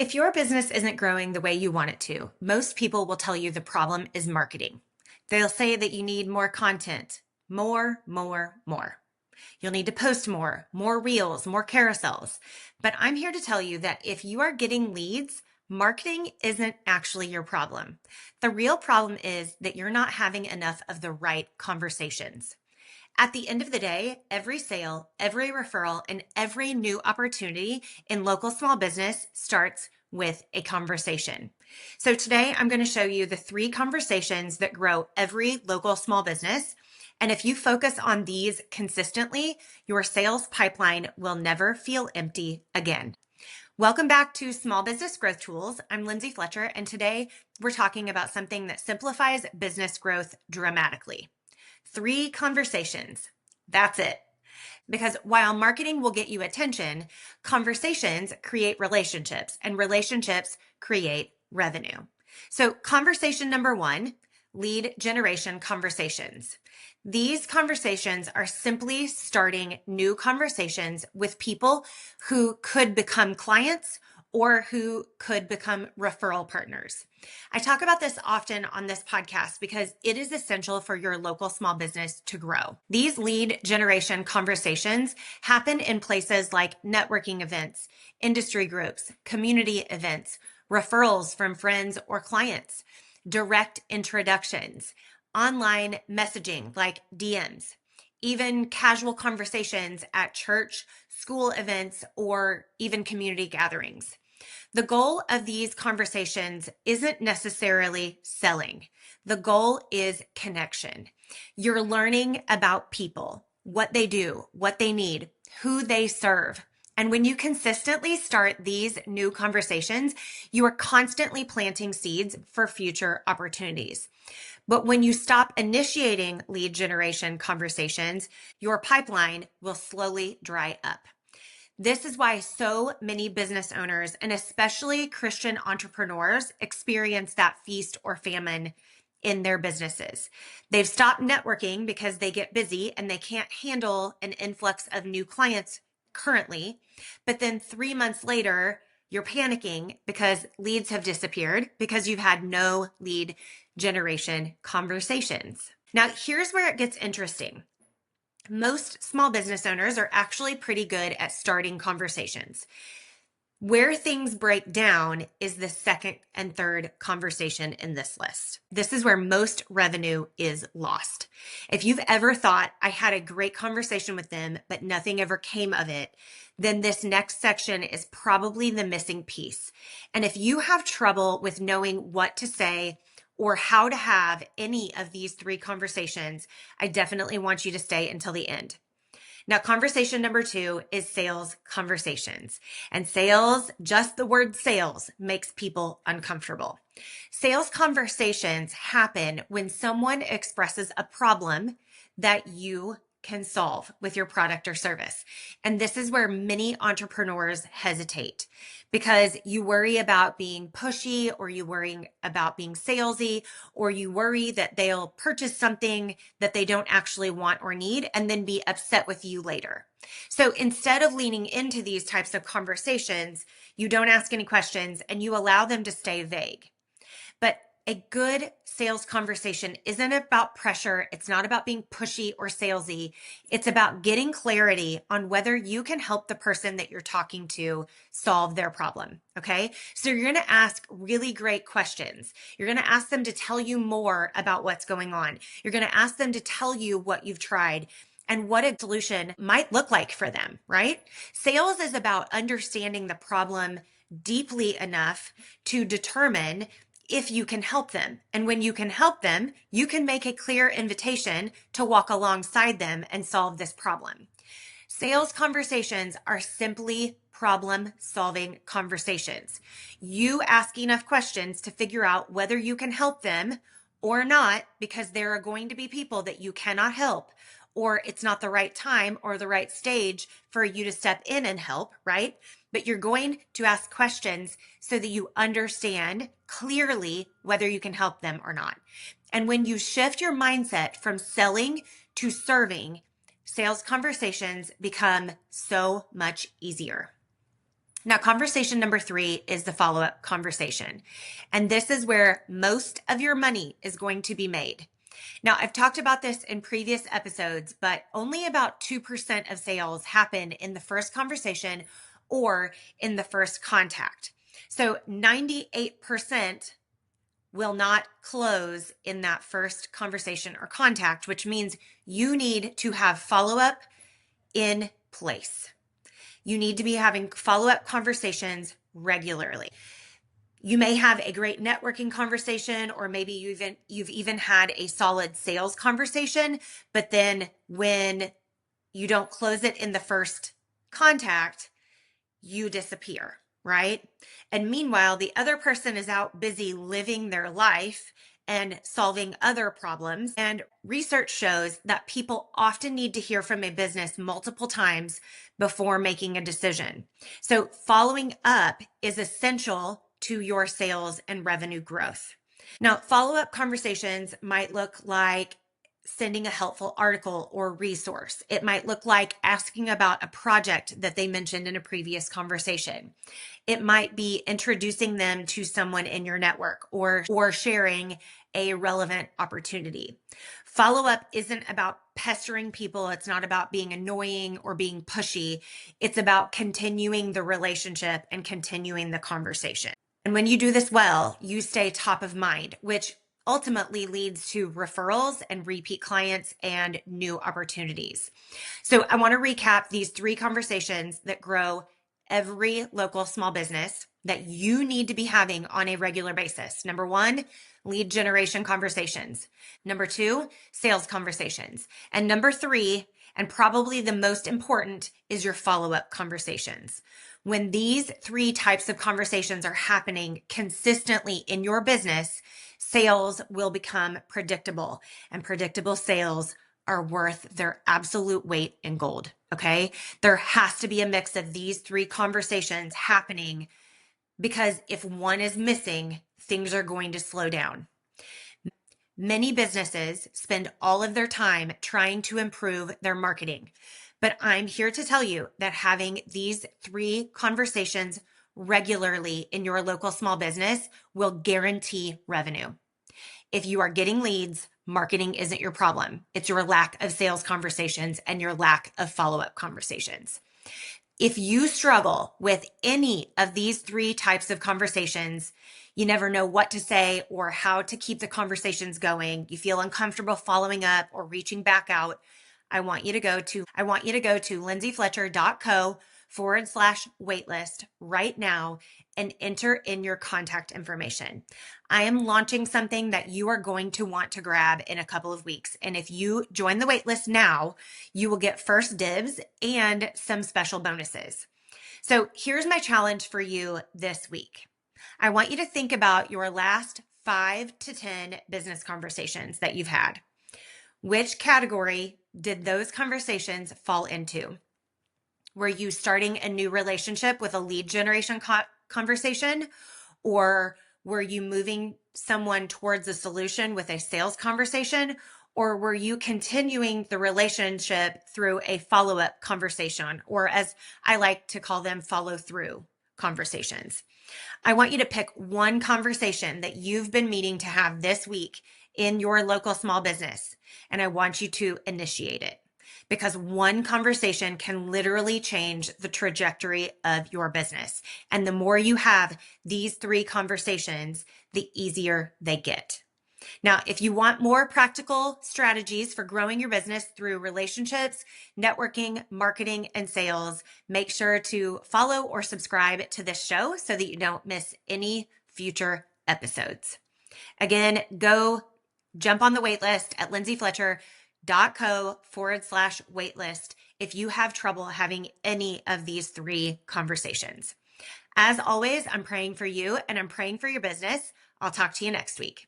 If your business isn't growing the way you want it to, most people will tell you the problem is marketing. They'll say that you need more content, more. You'll need to post more reels, more carousels. But I'm here to tell you that if you are getting leads, marketing isn't actually your problem. The real problem is that you're not having enough of the right conversations. At the end of the day, every sale, every referral, and every new opportunity in local small business starts with a conversation. So today I'm going to show you the 3 conversations that grow every local small business. And if you focus on these consistently, your sales pipeline will never feel empty again. Welcome back to Small Business Growth Tools. I'm Lindsay Fletcher, and today we're talking about something that simplifies business growth dramatically. 3 conversations. That's it. Because while marketing will get you attention, conversations create relationships, and relationships create revenue. So conversation number 1, lead generation conversations. These conversations are simply starting new conversations with people who could become clients or who could become referral partners. I talk about this often on this podcast because it is essential for your local small business to grow. These lead generation conversations happen in places like networking events, industry groups, community events, referrals from friends or clients, direct introductions, online messaging like DMs, even casual conversations at church, school events, or even community gatherings. The goal of these conversations isn't necessarily selling. The goal is connection. You're learning about people, what they do, what they need, who they serve. And when you consistently start these new conversations, you are constantly planting seeds for future opportunities. But when you stop initiating lead generation conversations, your pipeline will slowly dry up. This is why so many business owners, and especially Christian entrepreneurs, experience that feast or famine in their businesses. They've stopped networking because they get busy and they can't handle an influx of new clients currently. But then 3 months later, you're panicking because leads have disappeared because you've had no lead generation conversations. Now, here's where it gets interesting. Most small business owners are actually pretty good at starting conversations. Where things break down is the second and third conversation in this list. This is where most revenue is lost. If you've ever thought, I had a great conversation with them, but nothing ever came of it, then this next section is probably the missing piece. And if you have trouble with knowing what to say or how to have any of these 3 conversations, I definitely want you to stay until the end. Now, conversation number 2 is sales conversations. And sales, just the word sales, makes people uncomfortable. Sales conversations happen when someone expresses a problem that you can solve with your product or service. And this is where many entrepreneurs hesitate because you worry about being pushy, or you worry about being salesy, or you worry that they'll purchase something that they don't actually want or need and then be upset with you later. So instead of leaning into these types of conversations, you don't ask any questions and you allow them to stay vague. But a good sales conversation isn't about pressure. It's not about being pushy or salesy. It's about getting clarity on whether you can help the person that you're talking to solve their problem. Okay. So you're going to ask really great questions. You're going to ask them to tell you more about what's going on. You're going to ask them to tell you what you've tried and what a solution might look like for them, right? Sales is about understanding the problem deeply enough to determine if you can help them. And when you can help them, you can make a clear invitation to walk alongside them and solve this problem. Sales conversations are simply problem-solving conversations. You ask enough questions to figure out whether you can help them or not, because there are going to be people that you cannot help, or it's not the right time or the right stage for you to step in and help, right? But you're going to ask questions so that you understand clearly whether you can help them or not. And when you shift your mindset from selling to serving, sales conversations become so much easier. Now, conversation number 3 is the follow-up conversation. And this is where most of your money is going to be made. Now, I've talked about this in previous episodes, but only about 2% of sales happen in the first conversation or in the first contact. So 98% will not close in that first conversation or contact, which means you need to have follow-up in place. You need to be having follow-up conversations regularly. You may have a great networking conversation, or maybe you've even had a solid sales conversation, but then when you don't close it in the first contact, you disappear, right? And meanwhile, the other person is out busy living their life and solving other problems. And research shows that people often need to hear from a business multiple times before making a decision. So following up is essential to your sales and revenue growth. Now, follow-up conversations might look like sending a helpful article or resource. It might look like asking about a project that they mentioned in a previous conversation. It might be introducing them to someone in your network or sharing a relevant opportunity. Follow-up isn't about pestering people. It's not about being annoying or being pushy. It's about continuing the relationship and continuing the conversation. And when you do this well, you stay top of mind, which ultimately leads to referrals and repeat clients and new opportunities. So I want to recap these 3 conversations that grow every local small business that you need to be having on a regular basis. Number 1, lead generation conversations. Number 2, sales conversations. And number 3, and probably the most important, is your follow-up conversations. When these 3 types of conversations are happening consistently in your business, sales will become predictable, and predictable sales are worth their absolute weight in gold. Okay. There has to be a mix of these 3 conversations happening, because if one is missing, things are going to slow down. Many businesses spend all of their time trying to improve their marketing, but I'm here to tell you that having these 3 conversations regularly in your local small business will guarantee revenue. If you are getting leads, marketing isn't your problem. It's your lack of sales conversations and your lack of follow-up conversations. If you struggle with any of these 3 types of conversations, you never know what to say or how to keep the conversations going, you feel uncomfortable following up or reaching back out, I want you to go to lindsayfletcher.co/waitlist right now and enter in your contact information. I am launching something that you are going to want to grab in a couple of weeks. And if you join the waitlist now, you will get first dibs and some special bonuses. So here's my challenge for you this week. I want you to think about your last 5 to 10 business conversations that you've had. Which category did those conversations fall into? Were you starting a new relationship with a lead generation conversation? Or were you moving someone towards a solution with a sales conversation? Or were you continuing the relationship through a follow-up conversation, or as I like to call them, follow-through conversations? I want you to pick one conversation that you've been meaning to have this week in your local small business, and I want you to initiate it, because one conversation can literally change the trajectory of your business. And the more you have these 3 conversations, the easier they get. Now, if you want more practical strategies for growing your business through relationships, networking, marketing, and sales, make sure to follow or subscribe to this show so that you don't miss any future episodes. Again, go jump on the waitlist at lindsayfletcher.co/waitlist if you have trouble having any of these 3 conversations. As always, I'm praying for you and I'm praying for your business. I'll talk to you next week.